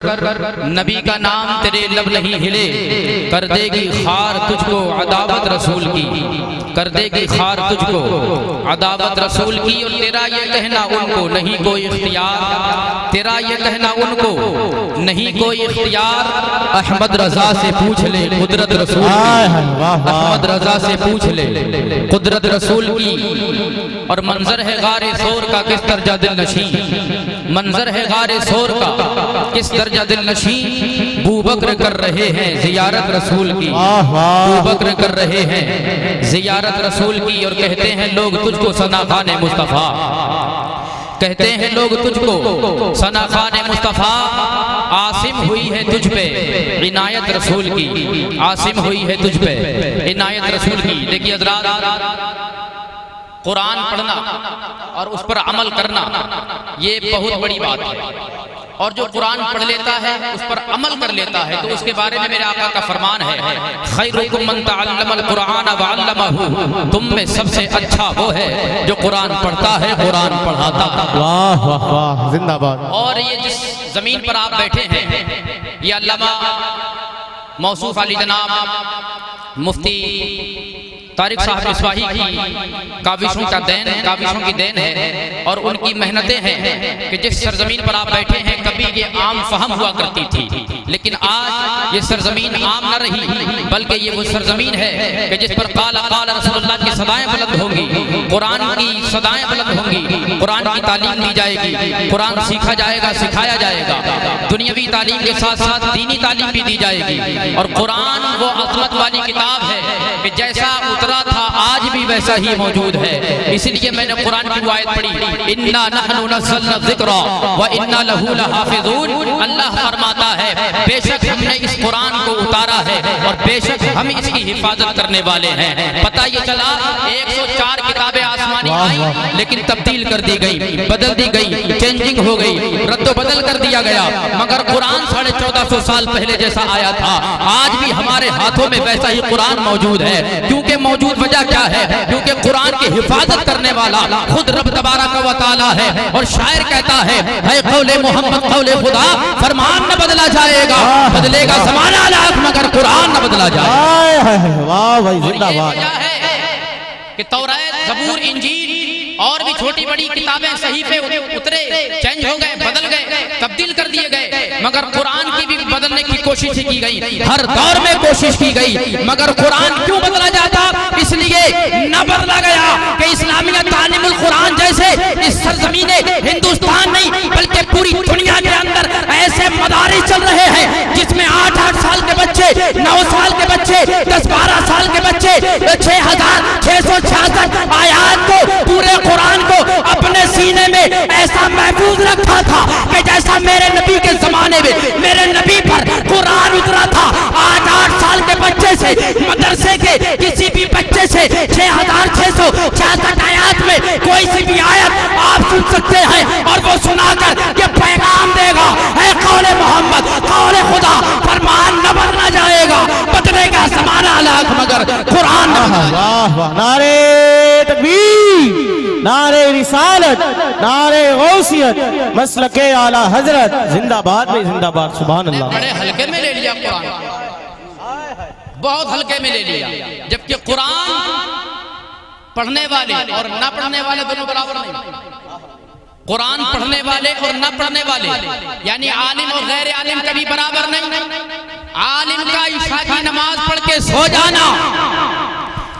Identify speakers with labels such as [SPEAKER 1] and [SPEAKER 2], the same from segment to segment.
[SPEAKER 1] نبی کا نام تیرے لب نہیں ہلے، کر دے گی خار تجھ کو عداوت رسول کی، کر دے گی خار تجھ کو عداوت رسول کی۔ اور تیرا یہ کہنا ان کو نہیں کوئی اختیار، تیرا یہ کہنا ان کو نہیں کوئی اختیار، احمد رضا سے پوچھ لے قدرت رسول کی، احمد رضا سے پوچھ لے قدرت رسول کی۔ اور منظر ہے غار ثور کا کس درجہ دل نشین، منظر ہے غار ثور کا کس درجہ دل نشین، ابو بکر کر رہے ہیں زیارت رسول کی، ابو بکر کر رہے ہیں زیارت رسول کی۔ اور کہتے ہیں لوگ تجھ کو ثنا خوان مصطفیٰ، کہتے ہیں لوگ تجھ کو ثنا خوان مصطفیٰ، عاصم ہوئی ہے تجھ پہ عنایت رسول کی، عاصم ہوئی ہے تجھ پہ عنایت رسول کی۔ دیکھیے حضرات، قرآن پڑھنا اور اس پر عمل کرنا یہ بہت بڑی بات ہے، اور جو قرآن پڑھ لیتا ہے اس پر عمل کر لیتا ہے تو اس کے بارے میں میرے آقا کا فرمان ہے، خیرکم من تعلم القرآن وعلمہ، تم میں سب سے اچھا وہ ہے جو قرآن پڑھتا ہے قرآن پڑھاتا ہے۔
[SPEAKER 2] واہ واہ واہ، زندہ باد۔
[SPEAKER 1] اور یہ جس زمین پر آپ بیٹھے ہیں یہ علامہ موصوف علی جناب مفتی طارق صاحب اصباحی کی کاوشوں کا دین، کاوشوں کی دین ہے، اور ان کی محنتیں ہیں کہ جس سرزمین پر آپ بیٹھے ہیں کبھی یہ عام فہم ہوا کرتی تھی، لیکن آج یہ سرزمین عام نہ رہی بلکہ یہ وہ سرزمین ہے کہ جس پر قال قال رسول اللہ کی صدائیں بلند ہوں گی، قرآن کی صدائیں بلند ہوں گی، قرآن کی تعلیم دی جائے گی، قرآن سیکھا جائے گا، سکھایا جائے گا، دنیاوی تعلیم کے ساتھ ساتھ دینی تعلیم بھی دی جائے گی۔ اور قرآن وہ عظمت والی کتاب ہے کہ جیسا اترا تھا آج بھی ویسا ہی موجود ہے۔ اس لیے میں نے قرآن کی آیت پڑھی، اِنَّا نَحْنُ نَزَّلْنَا الذِّكْرَ وَإِنَّا لَهُ لَحَافِظُونَ۔ اللہ فرماتا ہے بے شک ہم نے اس قرآن کو اتارا ہے اور بے شک ہم اس کی حفاظت کرنے والے ہیں۔ پتہ یہ چلا 104 کتابیں آسمانی آئیں لیکن تبدیل کر دی گئی، بدل دی گئی، چینجنگ ہو گئی، رد و بدل کر دیا گیا، مگر قرآن 1450 سال پہلے جیسا آیا تھا آج بھی ہمارے ہاتھوں میں ویسا ہی قرآن موجود ہے۔ کیونکہ موجود وجہ کیا ہے؟ کیونکہ قرآن کی حفاظت کرنے والا خود رب تبارک و تعالی ہے۔ اور شاعر کہتا ہے اے قول محمد قول خدا، فرمان نہ بدلا جائے گا، بدلے گا زمانہ لاکھ مگر قرآن نہ بدلا جائے گا۔
[SPEAKER 2] واہ بھائی، زندہ باد۔
[SPEAKER 1] اور یہ وجہ ہے کہ تورات، زبور، انجیل اور بھی چھوٹی بڑی کتابیں صحیفے اترے، چینج ہو گئے، بدل گئے، تبدیل کر دیے گئے، مگر قرآن کی بھی بدلنے کی کوشش کی گئی، ہر دور میں کوشش کی گئی، مگر قرآن کیوں بدلا جاتا؟ اس لیے نہ بدلا گیا کہ اسلامیہ تعلیم القرآن جیسے اس سرزمین ہندوستان نہیں بلکہ پوری دنیا کے اندر ایسے مدارس چل رہے ہیں جس میں 8 سال کے بچے، 9 سال کے بچے، 10-12 سال کے بچے 6666 آیات کو، پورے قرآن کو اپنے سینے میں ایسا محفوظ رکھا تھا کہ جیسا میرے نبی کے زمانے میں میرے نبی پر قرآن اترا تھا، آج 8 سال کے بچے سے، مدرسے کے کسی بھی بچے سے 6666 آیات میں کوئی سی بھی آیت آپ سن سکتے ہیں اور وہ سنا کر یہ پیغام دے گا، اے قول محمد قول خدا، فرمان نہ بدلا جائے گا، بدلے گا زمانہ لاکھ مگر قرآن نہ بدلا جائے گا۔
[SPEAKER 2] واہ واہ، نعرہ تکبیر، نعرہ رسالت، نعرہ غوثیت، مسلک اعلی حضرت، زندہ باد بھائی، زندہ باد، سبحان اللہ۔
[SPEAKER 1] بڑے ہلکے میں لے لیا قرآن، بہت ہلکے میں لے لیا، جبکہ قرآن پڑھنے والے اور نہ پڑھنے والے دونوں برابر نہیں۔ قرآن پڑھنے والے اور نہ پڑھنے والے یعنی عالم اور غیر عالم کبھی برابر نہیں۔ عالم کا عشاء کی نماز پڑھ کے سو جانا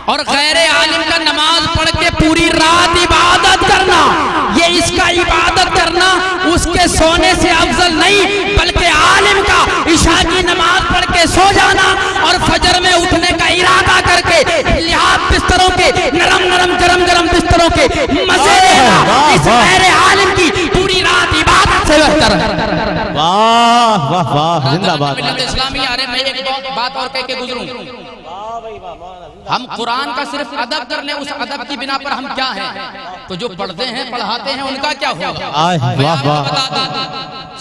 [SPEAKER 1] اور غیر عالم کا نماز پڑھ کے پوری رات عبادت کرنا، یہ اس کا عبادت کرنا اس کے سونے سے افضل نہیں، بلکہ عالم کا عشاء کی نماز پڑھ کے سو جانا اور فجر میں اٹھنے کا ارادہ کر کے لحاظ بستروں کے نرم نرم گرم گرم بستروں کے مزے لینا اس غیر عالم کی پوری رات عبادت سے بہتر ہے۔
[SPEAKER 2] واہ واہ واہ، زندہ باد۔
[SPEAKER 1] اسلامی آرے میں ایک بات اور کہہ کے گزروں، ہم قرآن کا صرف ادب کر لیں، اس ادب کی بنا پر ہم کیا ہیں؟ تو جو پڑھتے ہیں پڑھاتے ہیں ان کا کیا ہوگا؟ میں آپ کو بتا دوں،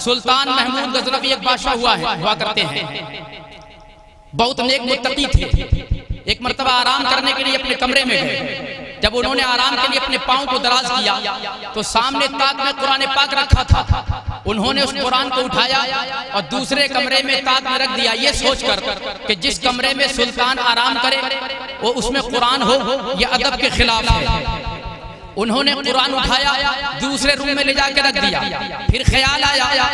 [SPEAKER 1] سلطان محمود غزنوی ایک بادشاہ ہوا کرتے ہیں، بہت نیک متقی تھے۔ ایک مرتبہ آرام کرنے کے لیے اپنے کمرے میں گئے، جب انہوں نے آرام کے لیے اپنے پاؤں کو دراز کیا تو سامنے طاق میں قرآن پاک رکھا تھا. انہوں نے اس قرآن کو اٹھایا اور دوسرے کمرے میں طاق میں رکھ دیا، یہ سوچ کر کہ جس کمرے میں سلطان آرام کرے وہ اس میں قرآن ہو، یہ ادب کے خلاف ہے. انہوں نے قرآن اٹھایا دوسرے روم میں لے جا کے رکھ دیا. پھر خیال آیا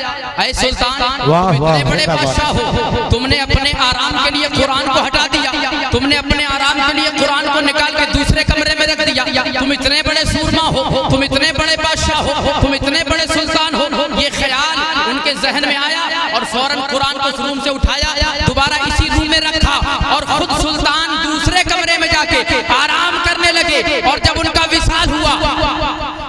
[SPEAKER 1] اے سلطان تم اتنے بڑے بادشاہ ہو، تم نے اپنے آرام کے لیے قرآن کو ہٹا دیا، تم نے اپنے آرام کے لیے قرآن کو نکال کے دوسرے کمرے میں رکھ دیا. تم اتنے بڑے سورما ہو، تم اتنے بڑے بادشاہ ہو، تم اتنے بڑے سلطان ہو. یہ خیال ان کے ذہن میں آیا اور فوراً قرآن کو اس روم سے اٹھایا، دوبارہ اسی روم میں رکھا اور خود سلطان دوسرے کمرے میں جا کے آرام کرنے لگے. اور جب ان کا وصال ہوا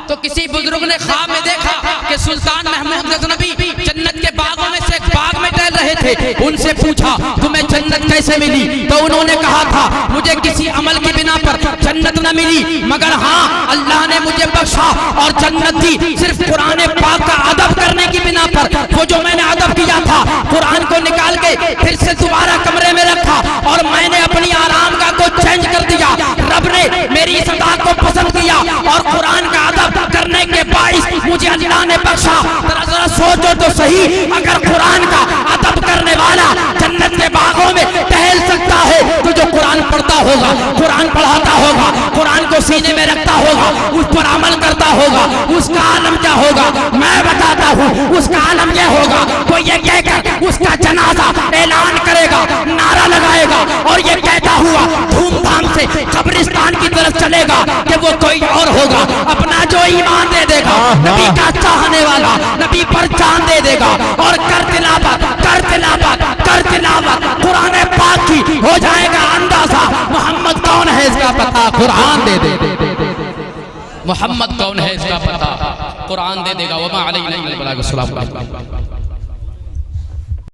[SPEAKER 1] تو کسی بزرگ نے خواب میں دیکھا کہ سلطان محمود غزنوی جنت کے باغوں میں سے ایک باغ میں ٹہل رہے تھے. ان سے پوچھا تمہیں جنت کیسے ملی؟ تو انہوں نے کہا تھا مجھے کسی عمل کی بنا پر جنت نہ ملی، مگر ہاں اللہ نے مجھے بخشا اور جنت دی صرف قرآن پاک کا ادب کرنے کی بنا پر. وہ جو میں نے ادب کیا تھا قرآن کو نکال کے پھر سے دوبارہ کمرے میں رکھا اور میں نے اپنی آرام کا کو چینج کر دیا. رب نے میری اس ادا کو پسند کیا اور قرآن کا ادب کرنے کے باعث مجھے اللہ نے بخشا. ذرا سوچو تو صحیح، اگر قرآن کا ادب کرنے والا جنت کے باغوں میں ٹہل سکتا ہے تو جو قرآن پڑھتا ہوگا، قرآن پڑھاتا ہوگا، قرآن کو سینے میں رکھتا ہوگا، اس پر عمل کرتا ہوگا، اس کا عالم کیا ہوگا میں بتاتا ہوں. اس کا عالم یہ ہوگا وہ یہ کہہ کر اس کا جنازہ اعلان کرے گا، نعرہ لگائے گا اور یہ کہتا ہوا دھوم دھام سے قبرستان کی طرف چلے گا کہ وہ کوئی اور ہوگا. اپنا جو ایمان دے دے گا، نبی کا چاہنے والا، نبی پر جان دے دے گا اور کر تلاوت کر تلاوت کر تلاوت قرآن پاک کی ہو جائے گا اندازہ محمد کون ہے اس کا پتہ قرآن دے دے. محمد کون ہے اس کا پتہ قرآن دے دے گا. وما علینا الا البلاغ. السلام علیکم.